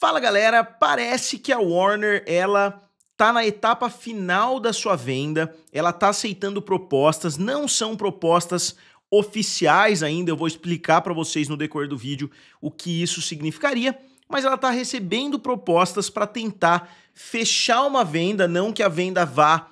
Fala galera, parece que a Warner ela tá na etapa final da sua venda, ela tá aceitando propostas, não são propostas oficiais ainda, eu vou explicar para vocês no decorrer do vídeo o que isso significaria, mas ela tá recebendo propostas para tentar fechar uma venda, não que a venda vá,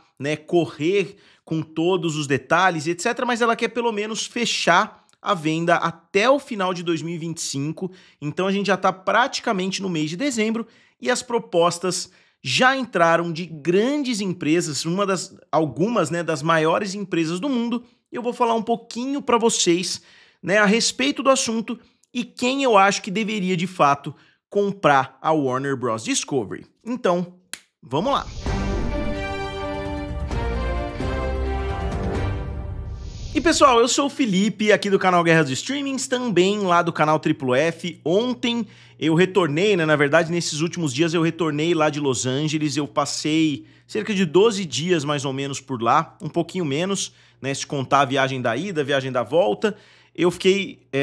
correr com todos os detalhes, etc, mas ela quer pelo menos fechar a venda até o final de 2025, então a gente já está praticamente no mês de dezembro e as propostas já entraram de grandes empresas, algumas das maiores empresas do mundo. Eu vou falar um pouquinho para vocês a respeito do assunto e quem eu acho que deveria de fato comprar a Warner Bros. Discovery. Então, vamos lá! E pessoal, eu sou o Felipe, aqui do canal Guerra dos Streamings, também lá do canal Triplo F. Ontem eu retornei, na verdade nesses últimos dias eu retornei lá de Los Angeles, eu passei cerca de 12 dias mais ou menos por lá, um pouquinho menos, se contar a viagem da ida, a viagem da volta. Eu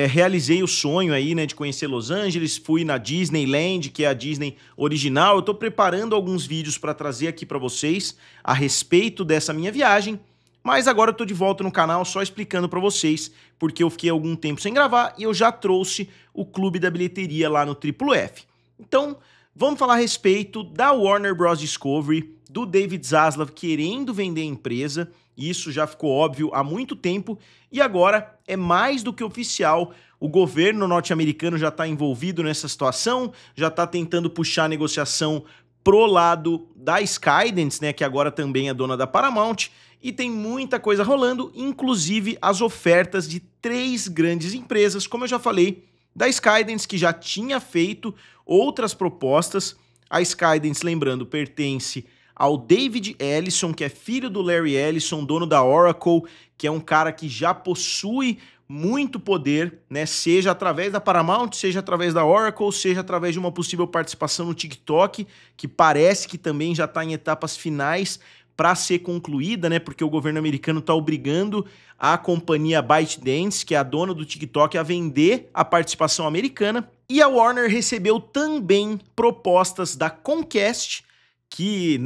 realizei o sonho aí, de conhecer Los Angeles, fui na Disneyland, que é a Disney original. Eu tô preparando alguns vídeos para trazer aqui para vocês a respeito dessa minha viagem. Mas agora eu tô de volta no canal só explicando para vocês, porque eu fiquei algum tempo sem gravar e eu já trouxe o Clube da Bilheteria lá no Triplo F. Então, vamos falar a respeito da Warner Bros. Discovery, do David Zaslav querendo vender a empresa. Isso já ficou óbvio há muito tempo e agora é mais do que oficial. O governo norte-americano já está envolvido nessa situação, já está tentando puxar a negociação pro lado da Skydance, que agora também é dona da Paramount, e tem muita coisa rolando, inclusive as ofertas de 3 grandes empresas, como eu já falei, da Skydance, que já tinha feito outras propostas. A Skydance, lembrando, pertence ao David Ellison, que é filho do Larry Ellison, dono da Oracle, que é um cara que já possui muito poder, seja através da Paramount, seja através da Oracle, seja através de uma possível participação no TikTok, que parece que também já está em etapas finais para ser concluída, porque o governo americano está obrigando a companhia ByteDance, que é a dona do TikTok, a vender a participação americana. E a Warner recebeu também propostas da Comcast, que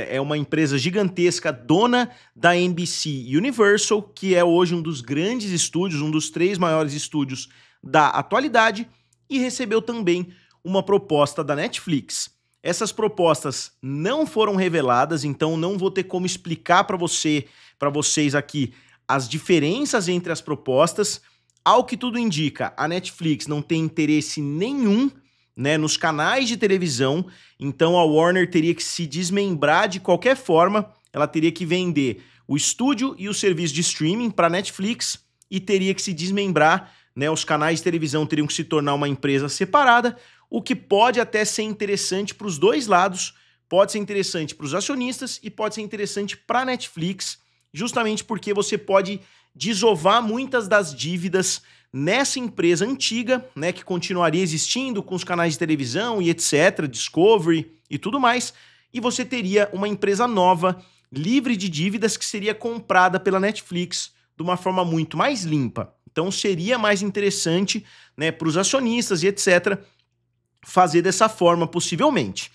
é uma empresa gigantesca, dona da NBC Universal, que é hoje um dos grandes estúdios, um dos 3 maiores estúdios da atualidade, e recebeu também uma proposta da Netflix. Essas propostas não foram reveladas, então não vou ter como explicar para vocês aqui as diferenças entre as propostas. Ao que tudo indica, a Netflix não tem interesse nenhum nos canais de televisão, então a Warner teria que se desmembrar de qualquer forma, ela teria que vender o estúdio e o serviço de streaming para a Netflix e teria que se desmembrar, os canais de televisão teriam que se tornar uma empresa separada, o que pode até ser interessante para os dois lados, pode ser interessante para os acionistas e pode ser interessante para a Netflix, justamente porque você pode desovar muitas das dívidas nessa empresa antiga, que continuaria existindo com os canais de televisão e etc, Discovery e tudo mais, e você teria uma empresa nova, livre de dívidas, que seria comprada pela Netflix de uma forma muito mais limpa. Então seria mais interessante, para os acionistas e etc, fazer dessa forma, possivelmente.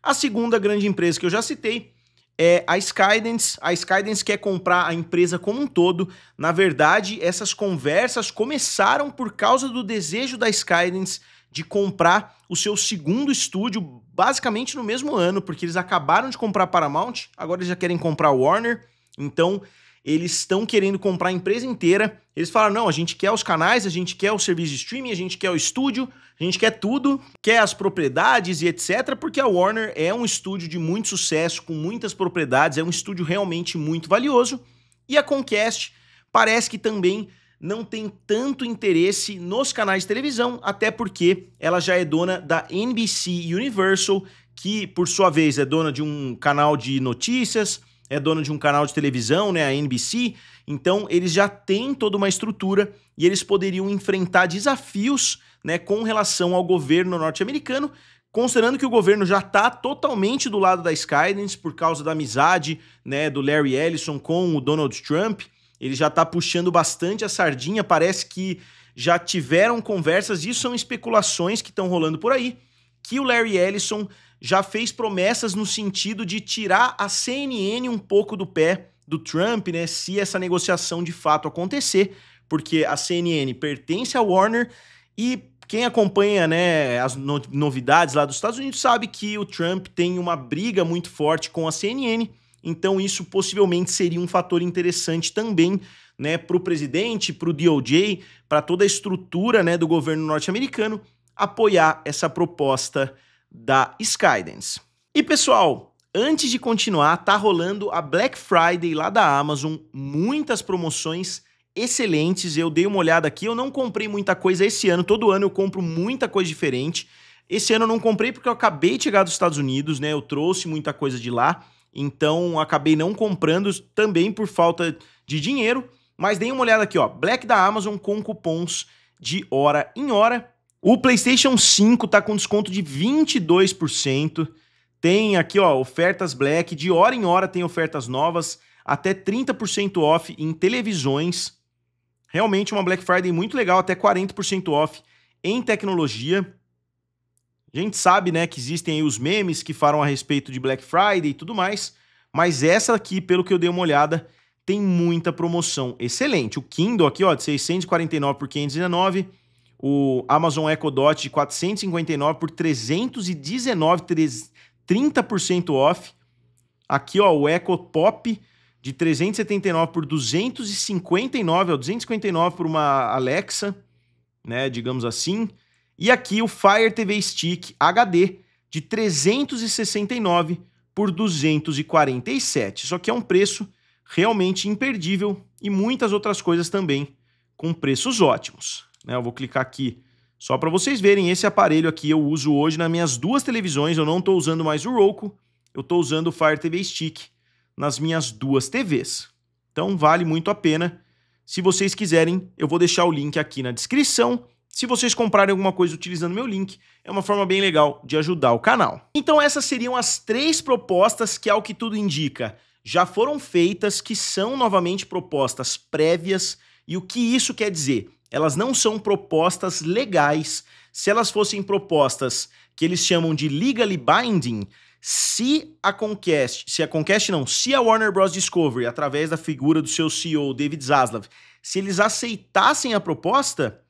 A segunda grande empresa que eu já citei é a Skydance. A Skydance quer comprar a empresa como um todo. Na verdade, essas conversas começaram por causa do desejo da Skydance de comprar o seu segundo estúdio, basicamente no mesmo ano, porque eles acabaram de comprar a Paramount, agora eles já querem comprar a Warner, então eles estão querendo comprar a empresa inteira. Eles falaram, não, a gente quer os canais, a gente quer o serviço de streaming, a gente quer o estúdio, a gente quer tudo, quer as propriedades e etc, porque a Warner é um estúdio de muito sucesso, com muitas propriedades, é um estúdio realmente muito valioso. E a Comcast parece que também não tem tanto interesse nos canais de televisão, até porque ela já é dona da NBC Universal, que por sua vez é dona de um canal de notícias, é dona de um canal de televisão, a NBC, então eles já têm toda uma estrutura e eles poderiam enfrentar desafios com relação ao governo norte-americano, considerando que o governo já está totalmente do lado da Skydance por causa da amizade do Larry Ellison com o Donald Trump. Ele já está puxando bastante a sardinha, parece que já tiveram conversas, isso são especulações que estão rolando por aí, que o Larry Ellison já fez promessas no sentido de tirar a CNN um pouco do pé do Trump, né, se essa negociação de fato acontecer, porque a CNN pertence à Warner e quem acompanha, né, as novidades lá dos Estados Unidos sabe que o Trump tem uma briga muito forte com a CNN, então isso possivelmente seria um fator interessante também, né, para o presidente, para o DOJ, para toda a estrutura, né, do governo norte-americano apoiar essa proposta da Skydance. E pessoal, antes de continuar, tá rolando a Black Friday lá da Amazon, muitas promoções excelentes, eu dei uma olhada aqui, eu não comprei muita coisa esse ano, todo ano eu compro muita coisa diferente. Esse ano eu não comprei porque eu acabei de chegar dos Estados Unidos, né, eu trouxe muita coisa de lá, então acabei não comprando também por falta de dinheiro, mas dei uma olhada aqui, ó, Black da Amazon com cupons de hora em hora. O PlayStation 5 tá com desconto de 22%, tem aqui, ó, ofertas Black, de hora em hora tem ofertas novas, até 30% off em televisões. Realmente uma Black Friday muito legal, até 40% off em tecnologia. A gente sabe, né, que existem aí os memes que falam a respeito de Black Friday e tudo mais, mas essa aqui, pelo que eu dei uma olhada, tem muita promoção excelente. O Kindle aqui, ó, de 649 por 519, o Amazon Echo Dot de 459 por 319, 30% off. Aqui, ó, o Echo Pop de 379 por 259, ó, 259 por uma Alexa, né, digamos assim. E aqui o Fire TV Stick HD de 369 por 247. Isso aqui é um preço realmente imperdível e muitas outras coisas também com preços ótimos. Né, eu vou clicar aqui só para vocês verem. Esse aparelho aqui eu uso hoje nas minhas duas televisões, eu não estou usando mais o Roku, eu estou usando o Fire TV Stick nas minhas duas TVs. Então vale muito a pena. Se vocês quiserem, eu vou deixar o link aqui na descrição. Se vocês comprarem alguma coisa utilizando meu link, é uma forma bem legal de ajudar o canal. Então essas seriam as 3 propostas que, ao que tudo indica, já foram feitas, que são novamente propostas prévias. E o que isso quer dizer? Elas não são propostas legais. Se elas fossem propostas que eles chamam de legally binding, se a Warner Bros. Discovery, através da figura do seu CEO, David Zaslav, se eles aceitassem a proposta,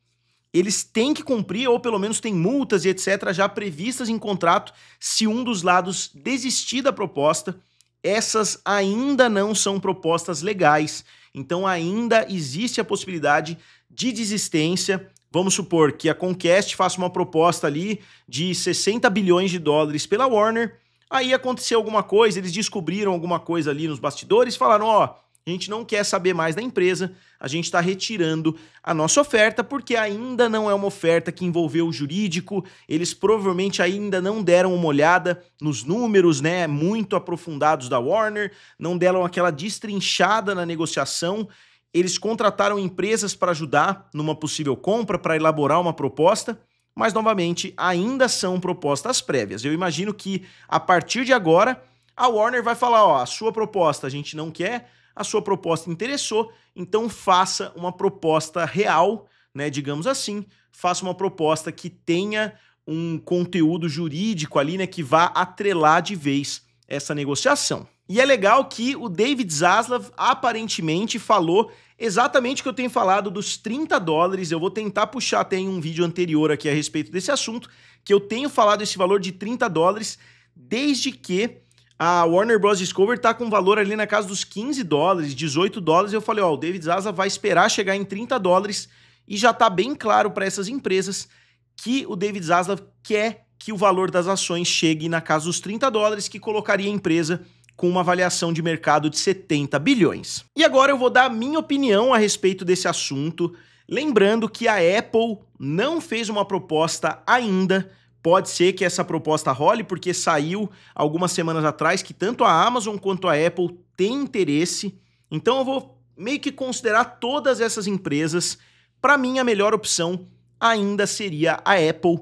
eles têm que cumprir, ou pelo menos tem multas e etc. já previstas em contrato se um dos lados desistir da proposta. Essas ainda não são propostas legais, então ainda existe a possibilidade de desistência. Vamos supor que a Comcast faça uma proposta ali de 60 bilhões de dólares pela Warner, aí aconteceu alguma coisa, eles descobriram alguma coisa ali nos bastidores, falaram, ó, a gente não quer saber mais da empresa, a gente está retirando a nossa oferta, porque ainda não é uma oferta que envolveu o jurídico, eles provavelmente ainda não deram uma olhada nos números, né, muito aprofundados da Warner, não deram aquela destrinchada na negociação, eles contrataram empresas para ajudar numa possível compra, para elaborar uma proposta, mas, novamente, ainda são propostas prévias. Eu imagino que, a partir de agora, a Warner vai falar, ó, a sua proposta a gente não quer, a sua proposta interessou, então faça uma proposta real, né, digamos assim, faça uma proposta que tenha um conteúdo jurídico ali, né, que vá atrelar de vez essa negociação. E é legal que o David Zaslav aparentemente falou exatamente o que eu tenho falado dos 30 dólares, eu vou tentar puxar até em um vídeo anterior aqui a respeito desse assunto, que eu tenho falado esse valor de 30 dólares desde que a Warner Bros. Discovery tá com valor ali na casa dos 15 dólares, 18 dólares, eu falei, ó, o David Zaslav vai esperar chegar em 30 dólares e já tá bem claro para essas empresas que o David Zaslav quer que o valor das ações chegue na casa dos 30 dólares, que colocaria a empresa com uma avaliação de mercado de 70 bilhões. E agora eu vou dar a minha opinião a respeito desse assunto, lembrando que a Apple não fez uma proposta ainda. Pode ser que essa proposta role, porque saiu algumas semanas atrás que tanto a Amazon quanto a Apple têm interesse. Então eu vou meio que considerar todas essas empresas. Para mim, a melhor opção ainda seria a Apple,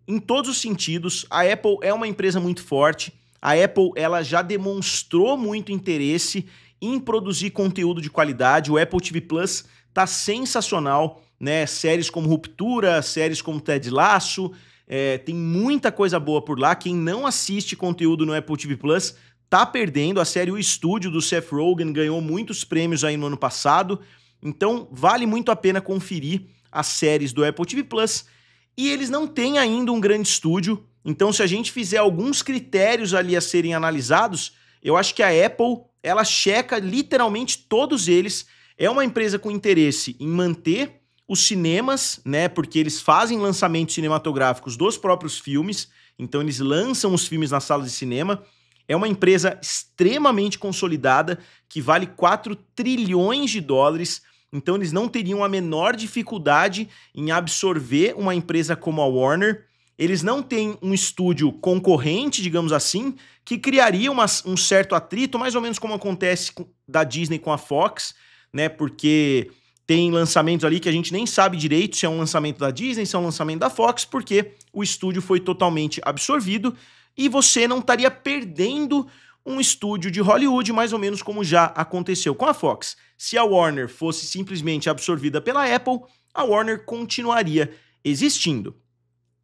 em todos os sentidos. A Apple é uma empresa muito forte. A Apple, ela já demonstrou muito interesse em produzir conteúdo de qualidade. O Apple TV Plus tá sensacional, né? Séries como Ruptura, séries como Ted Lasso, tem muita coisa boa por lá. Quem não assiste conteúdo no Apple TV Plus tá perdendo. A série O Estúdio, do Seth Rogen, ganhou muitos prêmios aí no ano passado. Então, vale muito a pena conferir as séries do Apple TV Plus. E eles não têm ainda um grande estúdio. Então, se a gente fizer alguns critérios ali a serem analisados, eu acho que a Apple, ela checa literalmente todos eles. É uma empresa com interesse em manter os cinemas, né? Porque eles fazem lançamentos cinematográficos dos próprios filmes. Então, eles lançam os filmes nas salas de cinema. É uma empresa extremamente consolidada, que vale 4 trilhões de dólares. Então, eles não teriam a menor dificuldade em absorver uma empresa como a Warner. Eles não têm um estúdio concorrente, digamos assim, que criaria um certo atrito, mais ou menos como acontece da Disney com a Fox, né? Porque tem lançamentos ali que a gente nem sabe direito se é um lançamento da Disney, se é um lançamento da Fox, porque o estúdio foi totalmente absorvido e você não estaria perdendo um estúdio de Hollywood, mais ou menos como já aconteceu com a Fox. Se a Warner fosse simplesmente absorvida pela Apple, a Warner continuaria existindo.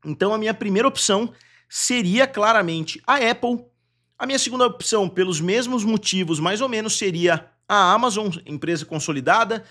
Então a minha primeira opção seria claramente a Apple. A minha segunda opção, pelos mesmos motivos, mais ou menos, seria a Amazon, empresa consolidada.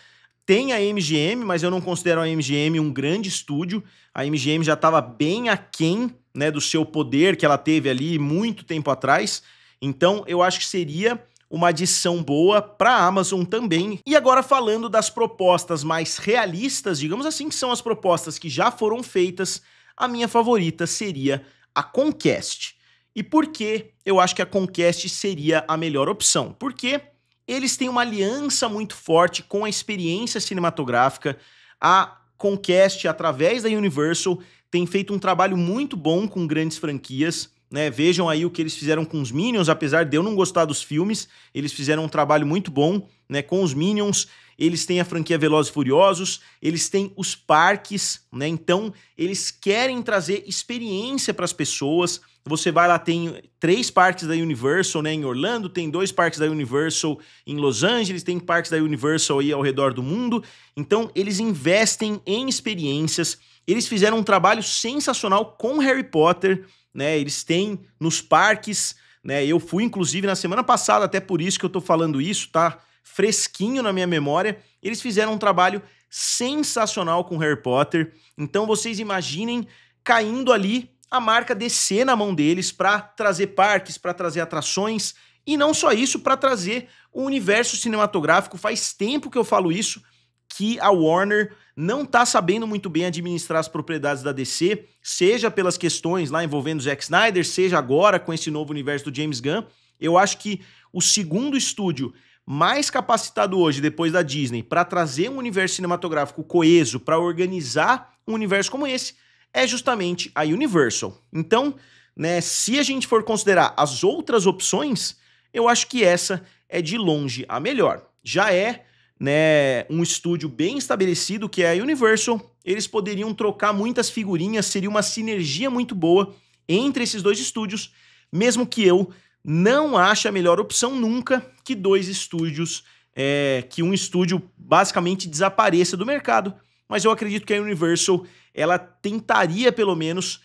Tem a MGM, mas eu não considero a MGM um grande estúdio. A MGM já estava bem aquém, né, do seu poder que ela teve ali muito tempo atrás. Então eu acho que seria uma adição boa para a Amazon também. E agora falando das propostas mais realistas, digamos assim, que são as propostas que já foram feitas, a minha favorita seria a Comcast. E por que eu acho que a Comcast seria a melhor opção? Porque eles têm uma aliança muito forte com a experiência cinematográfica. A Comcast, através da Universal, tem feito um trabalho muito bom com grandes franquias, né? Vejam aí o que eles fizeram com os Minions, apesar de eu não gostar dos filmes, eles fizeram um trabalho muito bom, né, com os Minions. Eles têm a franquia Velozes e Furiosos, eles têm os parques, né? Então, eles querem trazer experiência para as pessoas. Você vai lá, tem 3 parques da Universal, né, em Orlando, tem 2 parques da Universal em Los Angeles, tem parques da Universal aí ao redor do mundo. Então, eles investem em experiências. Eles fizeram um trabalho sensacional com Harry Potter, né? Eles têm nos parques, né? Eu fui, inclusive, na semana passada, até por isso que eu tô falando isso, tá fresquinho na minha memória. Eles fizeram um trabalho sensacional com Harry Potter. Então, vocês imaginem caindo ali a marca DC na mão deles para trazer parques, para trazer atrações, e não só isso, para trazer o universo cinematográfico. Faz tempo que eu falo isso, que a Warner não tá sabendo muito bem administrar as propriedades da DC, seja pelas questões lá envolvendo o Zack Snyder, seja agora com esse novo universo do James Gunn. Eu acho que o segundo estúdio mais capacitado hoje, depois da Disney, para trazer um universo cinematográfico coeso, para organizar um universo como esse, é justamente a Universal. Então, né, se a gente for considerar as outras opções, eu acho que essa é de longe a melhor. Já é, né, um estúdio bem estabelecido, que é a Universal. Eles poderiam trocar muitas figurinhas, seria uma sinergia muito boa entre esses dois estúdios, mesmo que eu não ache a melhor opção nunca que dois estúdios, que um estúdio basicamente desapareça do mercado. Mas eu acredito que a Universal, ela tentaria pelo menos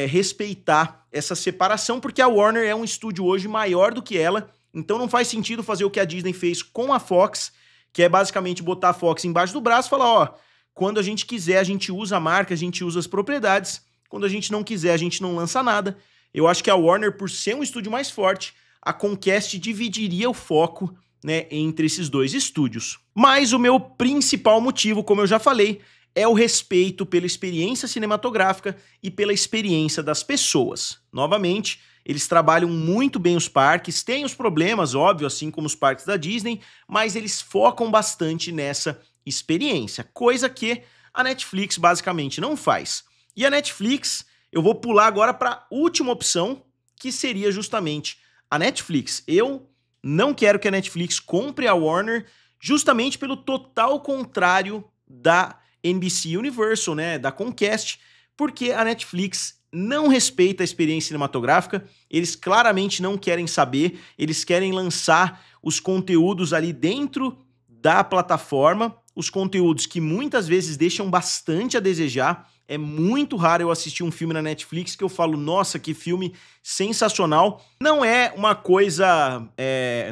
respeitar essa separação, porque a Warner é um estúdio hoje maior do que ela, então não faz sentido fazer o que a Disney fez com a Fox, que é basicamente botar a Fox embaixo do braço e falar, ó, quando a gente quiser a gente usa a marca, a gente usa as propriedades, quando a gente não quiser a gente não lança nada. Eu acho que a Warner, por ser um estúdio mais forte, a Comcast dividiria o foco, né, entre esses dois estúdios. Mas o meu principal motivo, como eu já falei, é o respeito pela experiência cinematográfica e pela experiência das pessoas. Novamente, eles trabalham muito bem os parques, têm os problemas, óbvio, assim como os parques da Disney, mas eles focam bastante nessa experiência, coisa que a Netflix basicamente não faz. E a Netflix, eu vou pular agora para a última opção, que seria justamente a Netflix. Eu não quero que a Netflix compre a Warner, justamente pelo total contrário da NBC Universal, né, da Comcast, porque a Netflix não respeita a experiência cinematográfica, eles claramente não querem saber, eles querem lançar os conteúdos ali dentro da plataforma, os conteúdos que muitas vezes deixam bastante a desejar. É muito raro eu assistir um filme na Netflix que eu falo, nossa, que filme sensacional. Não é uma coisa,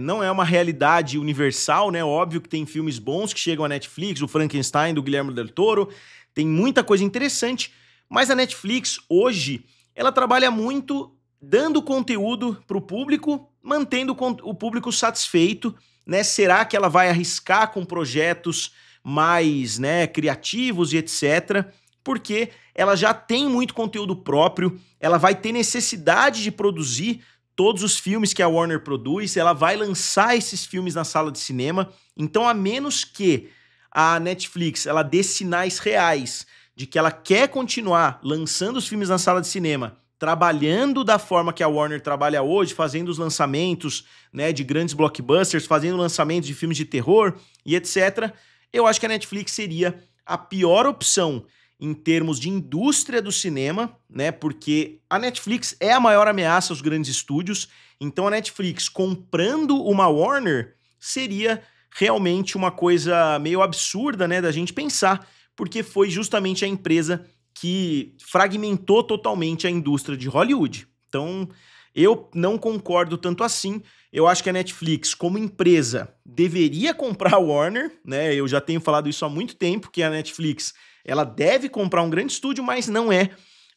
não é uma realidade universal, né? Óbvio que tem filmes bons que chegam à Netflix, o Frankenstein do Guillermo del Toro, tem muita coisa interessante, mas a Netflix hoje, ela trabalha muito dando conteúdo para o público, mantendo o público satisfeito, né? Será que ela vai arriscar com projetos mais, né, criativos e etc., porque ela já tem muito conteúdo próprio, ela vai ter necessidade de produzir todos os filmes que a Warner produz, ela vai lançar esses filmes na sala de cinema, então a menos que a Netflix ela dê sinais reais de que ela quer continuar lançando os filmes na sala de cinema, trabalhando da forma que a Warner trabalha hoje, fazendo os lançamentos, né, de grandes blockbusters, fazendo lançamentos de filmes de terror e etc., eu acho que a Netflix seria a pior opção em termos de indústria do cinema, né? Porque a Netflix é a maior ameaça aos grandes estúdios, então a Netflix comprando uma Warner seria realmente uma coisa meio absurda, né, da gente pensar, porque foi justamente a empresa que fragmentou totalmente a indústria de Hollywood. Então, eu não concordo tanto assim. Eu acho que a Netflix, como empresa, deveria comprar a Warner, né? Eu já tenho falado isso há muito tempo, que a Netflix, ela deve comprar um grande estúdio, mas não é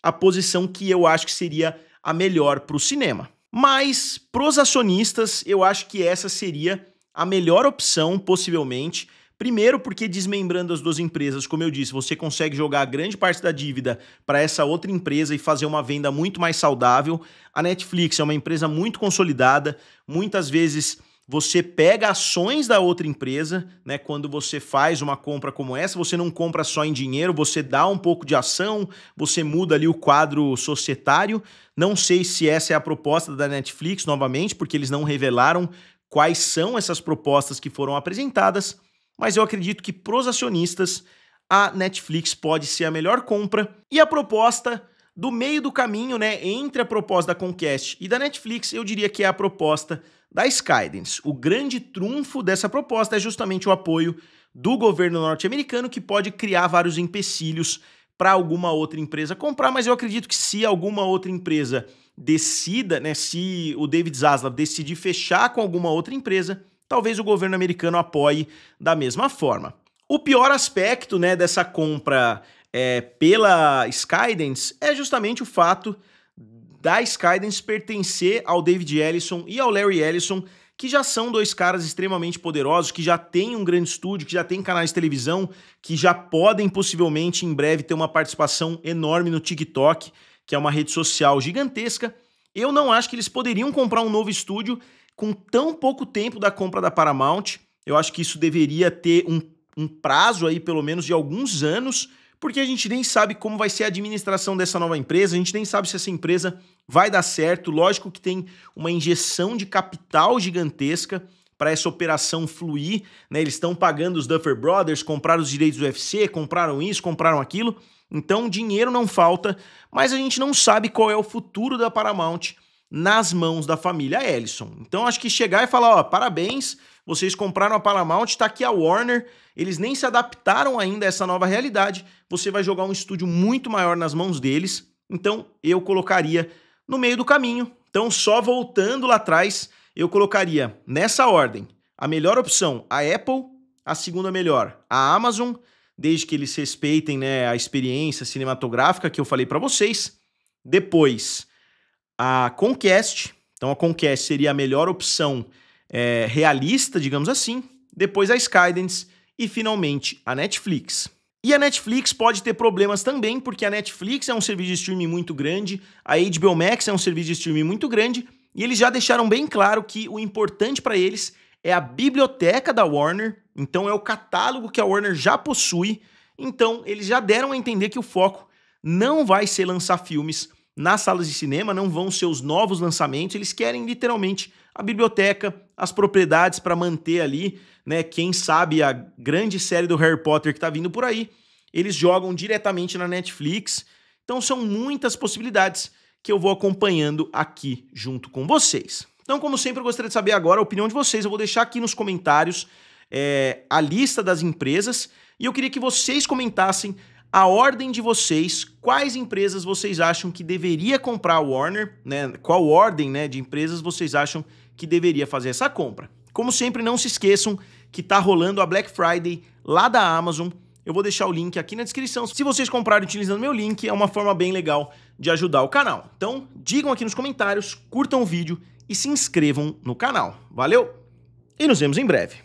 a posição que eu acho que seria a melhor para o cinema. Mas, pros acionistas, eu acho que essa seria a melhor opção, possivelmente. Primeiro, porque desmembrando as duas empresas, como eu disse, você consegue jogar grande parte da dívida para essa outra empresa e fazer uma venda muito mais saudável. A Netflix é uma empresa muito consolidada, muitas vezes você pega ações da outra empresa, né? Quando você faz uma compra como essa, você não compra só em dinheiro, você dá um pouco de ação, você muda ali o quadro societário. Não sei se essa é a proposta da Netflix, novamente, porque eles não revelaram quais são essas propostas que foram apresentadas, mas eu acredito que pros acionistas a Netflix pode ser a melhor compra. E a proposta do meio do caminho, né, entre a proposta da Comcast e da Netflix, eu diria que é a proposta da Skydance. O grande trunfo dessa proposta é justamente o apoio do governo norte-americano, que pode criar vários empecilhos para alguma outra empresa comprar, mas eu acredito que se alguma outra empresa decida, né, se o David Zaslav decidir fechar com alguma outra empresa, talvez o governo americano apoie da mesma forma. O pior aspecto, né, dessa compra pela Skydance é justamente o fato da Skydance pertencer ao David Ellison e ao Larry Ellison, que já são dois caras extremamente poderosos, que já têm um grande estúdio, que já têm canais de televisão, que já podem possivelmente em breve ter uma participação enorme no TikTok, que é uma rede social gigantesca. Eu não acho que eles poderiam comprar um novo estúdio com tão pouco tempo da compra da Paramount. Eu acho que isso deveria ter um prazo aí, pelo menos de alguns anos, porque a gente nem sabe como vai ser a administração dessa nova empresa, a gente nem sabe se essa empresa vai dar certo. Lógico que tem uma injeção de capital gigantesca para essa operação fluir, né? Eles estão pagando os Duffer Brothers, compraram os direitos do UFC, compraram isso, compraram aquilo, então dinheiro não falta, mas a gente não sabe qual é o futuro da Paramount nas mãos da família Ellison. Então acho que chegar e falar, ó, parabéns, vocês compraram a Paramount, tá aqui a Warner, eles nem se adaptaram ainda a essa nova realidade, você vai jogar um estúdio muito maior nas mãos deles, então eu colocaria no meio do caminho. Então só voltando lá atrás, eu colocaria nessa ordem, a melhor opção, a Apple, a segunda melhor, a Amazon, desde que eles respeitem, né, a experiência cinematográfica que eu falei para vocês, depois a Comcast, então a Comcast seria a melhor opção realista, digamos assim, depois a Skydance e finalmente a Netflix. E a Netflix pode ter problemas também, porque a Netflix é um serviço de streaming muito grande, a HBO Max é um serviço de streaming muito grande, e eles já deixaram bem claro que o importante para eles é a biblioteca da Warner, então é o catálogo que a Warner já possui, então eles já deram a entender que o foco não vai ser lançar filmes nas salas de cinema, não vão ser os novos lançamentos, eles querem literalmente a biblioteca, as propriedades para manter ali, né, quem sabe a grande série do Harry Potter que tá vindo por aí, eles jogam diretamente na Netflix, então são muitas possibilidades que eu vou acompanhando aqui junto com vocês. Então, como sempre, eu gostaria de saber agora a opinião de vocês, eu vou deixar aqui nos comentários a lista das empresas, e eu queria que vocês comentassem a ordem de vocês, quais empresas vocês acham que deveria comprar a Warner, né? Qual ordem, né, de empresas vocês acham que deveria fazer essa compra. Como sempre, não se esqueçam que tá rolando a Black Friday lá da Amazon. Eu vou deixar o link aqui na descrição. Se vocês comprarem utilizando meu link, é uma forma bem legal de ajudar o canal. Então, digam aqui nos comentários, curtam o vídeo e se inscrevam no canal. Valeu! E nos vemos em breve.